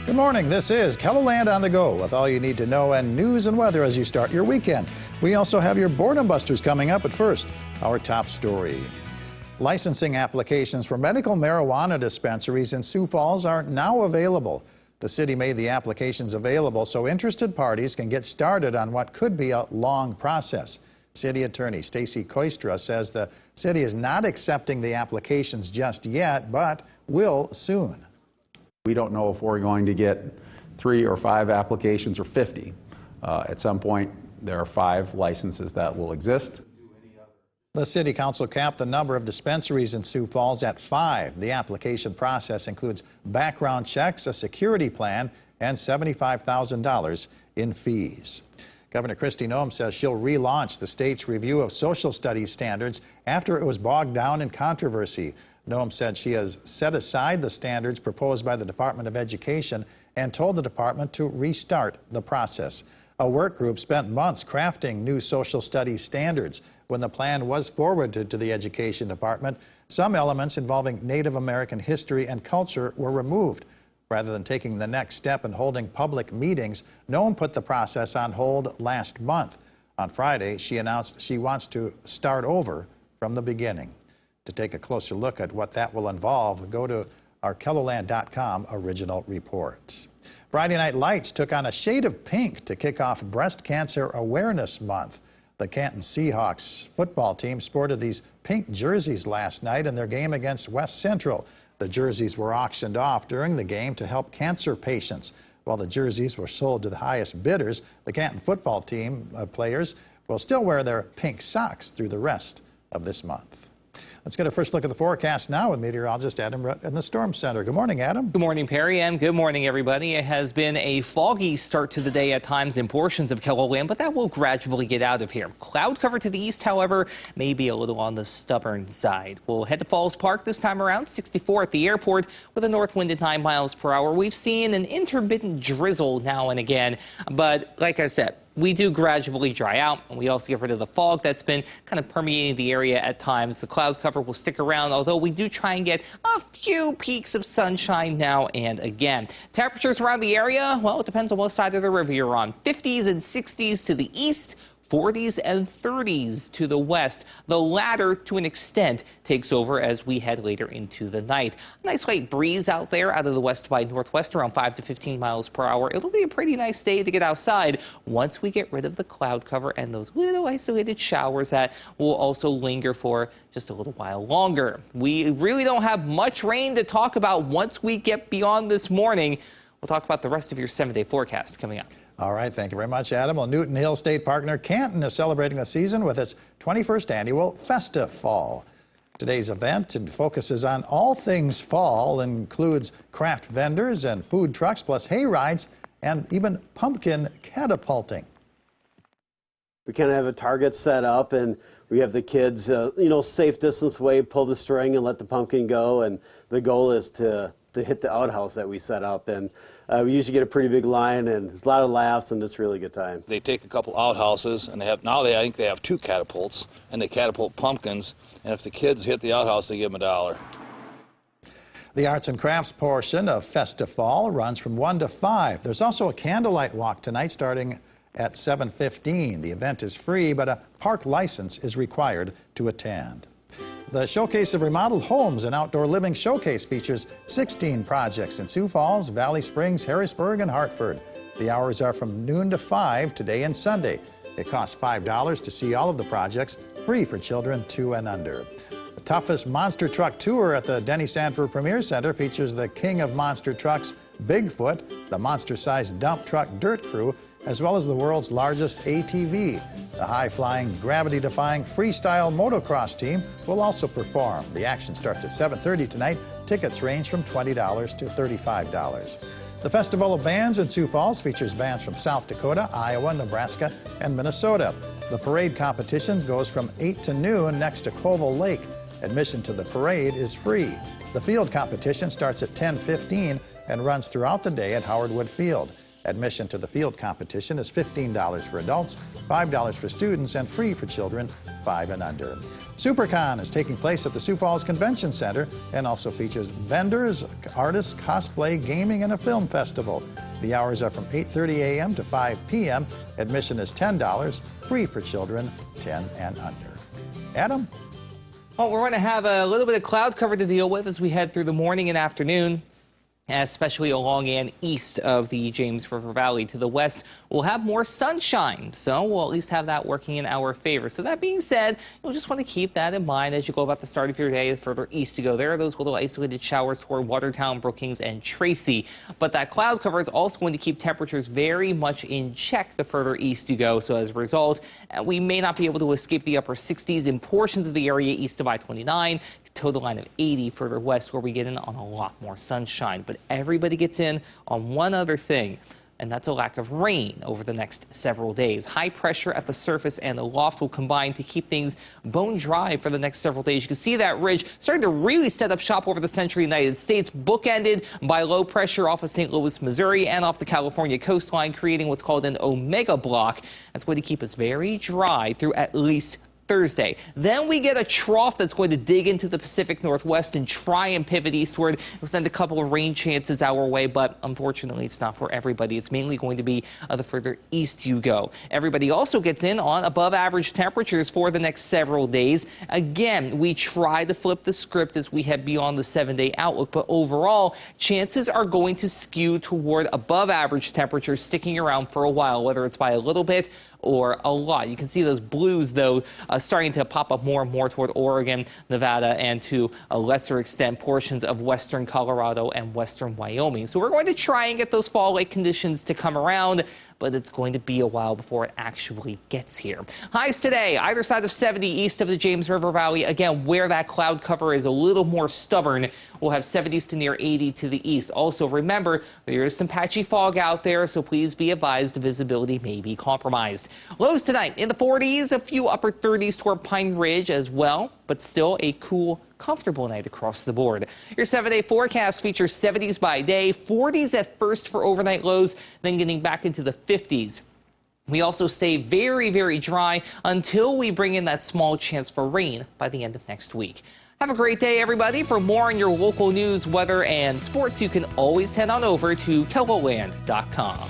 Good morning. This is KELOLAND on the go with all you need to know and news and weather as you start your weekend. We also have your boredom busters coming up, but first, our top story. Licensing applications for medical marijuana dispensaries in Sioux Falls are now available. The city made the applications available so interested parties can get started on what could be a long process. City Attorney Stacy Koistra says the city is not accepting the applications just yet, but will soon. We don't know if we're going to get 3 or 5 applications or 50. At some point, there are 5 licenses that will exist. The City Council capped the number of dispensaries in Sioux Falls at 5. The application process includes background checks, a security plan, and $75,000 in fees. Governor Kristi Noem says she'll relaunch the state's review of social studies standards after it was bogged down in controversy. Noem said she has set aside the standards proposed by the Department of Education and told the department to restart the process. A work group spent months crafting new social studies standards. When the plan was forwarded to the Education Department, some elements involving Native American history and culture were removed. Rather than taking the next step and holding public meetings, Noem put the process on hold last month. On Friday, she announced she wants to start over from the beginning. To take a closer look at what that will involve, go to our KELOLAND.com original report. Friday Night Lights took on a shade of pink to kick off Breast Cancer Awareness Month. The Canton Seahawks football team sported these pink jerseys last night in their game against West Central. The jerseys were auctioned off during the game to help cancer patients. While the jerseys were sold to the highest bidders, the Canton football team players will still wear their pink socks through the rest of this month. Let's get a first look at the forecast now with meteorologist Adam Rutt in the Storm Center. Good morning, Adam. Good morning, Perry, and good morning, everybody. It has been a foggy start to the day at times in portions of KELOLAND, but that will gradually get out of here. Cloud cover to the east, however, may be a little on the stubborn side. We'll head to Falls Park this time around, 64 at the airport with a north wind at 9 miles per hour. We've seen an intermittent drizzle now and again, but like I said, we do gradually dry out, and we also get rid of the fog that's been kind of permeating the area at times. The cloud cover will stick around, although we do try and get a few peaks of sunshine now and again. Temperatures around the area, well, it depends on what side of the river you're on. 50s and 60s to the east, 40s and 30s to the west. The latter, to an extent, takes over as we head later into the night. A nice light breeze out there out of the west by northwest around 5 to 15 miles per hour. It'll be a pretty nice day to get outside once we get rid of the cloud cover and those little isolated showers that will also linger for just a little while longer. We really don't have much rain to talk about once we get beyond this morning. We'll talk about the rest of your 7-day forecast coming up. All right, thank you very much, Adam. Well, Newton Hill State Park Canton is celebrating the season with its 21st annual Festa Fall. Today's event focuses on all things fall, includes craft vendors and food trucks, plus hay rides and even pumpkin catapulting. We kind of have a target set up, and we have the kids, safe distance away, pull the string and let the pumpkin go, and the goal is to hit the outhouse that we set up, and we usually get a pretty big line, and it's a lot of laughs, and it's a really good time. They take a couple outhouses, and I think they have 2 catapults, and they catapult pumpkins, and if the kids hit the outhouse, they give them $1. The arts and crafts portion of Festa Fall runs from 1 to 5. There's also a candlelight walk tonight starting at 7:15. The event is free, but a park license is required to attend. The Showcase of Remodeled Homes and Outdoor Living Showcase features 16 projects in Sioux Falls, Valley Springs, Harrisburg, and Hartford. The hours are from noon to 5 today and Sunday. It costs $5 to see all of the projects, free for children 2 and under. The toughest monster truck tour at the Denny Sanford Premier Center features the king of monster trucks, Bigfoot, the monster-sized dump truck Dirt Crew, as well as the world's largest ATV. The high-flying, gravity-defying freestyle motocross team will also perform. The action starts at 7:30 tonight. Tickets range from $20 to $35. The Festival of Bands in Sioux Falls features bands from South Dakota, Iowa, Nebraska, and Minnesota. The parade competition goes from 8 to noon next to Koval Lake. Admission to the parade is free. The field competition starts at 10:15 and runs throughout the day at Howard Wood Field. Admission to the field competition is $15 for adults, $5 for students, and free for children 5 and under. SuperCon is taking place at the Sioux Falls Convention Center and also features vendors, artists, cosplay, gaming, and a film festival. The hours are from 8:30 a.m. to 5 p.m. Admission is $10, free for children 10 and under. Adam? Well, we're going to have a little bit of cloud cover to deal with as we head through the morning and afternoon, especially along and east of the James River Valley. To the west, we'll have more sunshine, so we'll at least have that working in our favor. So that being said, you'll just want to keep that in mind as you go about the start of your day. The further east you go, there are those little isolated showers toward Watertown, Brookings, and Tracy. But that cloud cover is also going to keep temperatures very much in check the further east you go. So as a result, we may not be able to escape the upper 60s in portions of the area east of I-29. Total line of 80 further west, where we get in on a lot more sunshine. But everybody gets in on one other thing, and that's a lack of rain over the next several days. High pressure at the surface and the loft will combine to keep things bone dry for the next several days. You can see that ridge starting to really set up shop over the central United States, bookended by low pressure off of St. Louis, Missouri, and off the California coastline, creating what's called an omega block. That's going to keep us very dry through at least Thursday. Then we get a trough that's going to dig into the Pacific Northwest and try and pivot eastward. We'll send a couple of rain chances our way, but unfortunately it's not for everybody. It's mainly going to be the further east you go. Everybody also gets in on above average temperatures for the next several days. Again, we try to flip the script as we head beyond the 7-day outlook, but overall, chances are going to skew toward above average temperatures sticking around for a while, whether it's by a little bit or a lot. You can see those blues, though, starting to pop up more and more toward Oregon, Nevada, and to a lesser extent, portions of western Colorado and western Wyoming. So we're going to try and get those fall-like conditions to come around, but it's going to be a while before it actually gets here. Highs today, either side of 70 east of the James River Valley. Again, where that cloud cover is a little more stubborn, we'll have 70s to near 80 to the east. Also, remember, there is some patchy fog out there, so please be advised visibility may be compromised. Lows tonight in the 40s, a few upper 30s toward Pine Ridge as well, but still a cool, comfortable night across the board. Your 7-day forecast features 70s by day, 40s at first for overnight lows, then getting back into the 50s. We also stay very, very dry until we bring in that small chance for rain by the end of next week. Have a great day, everybody. For more on your local news, weather, and sports, you can always head on over to KELOLAND.com.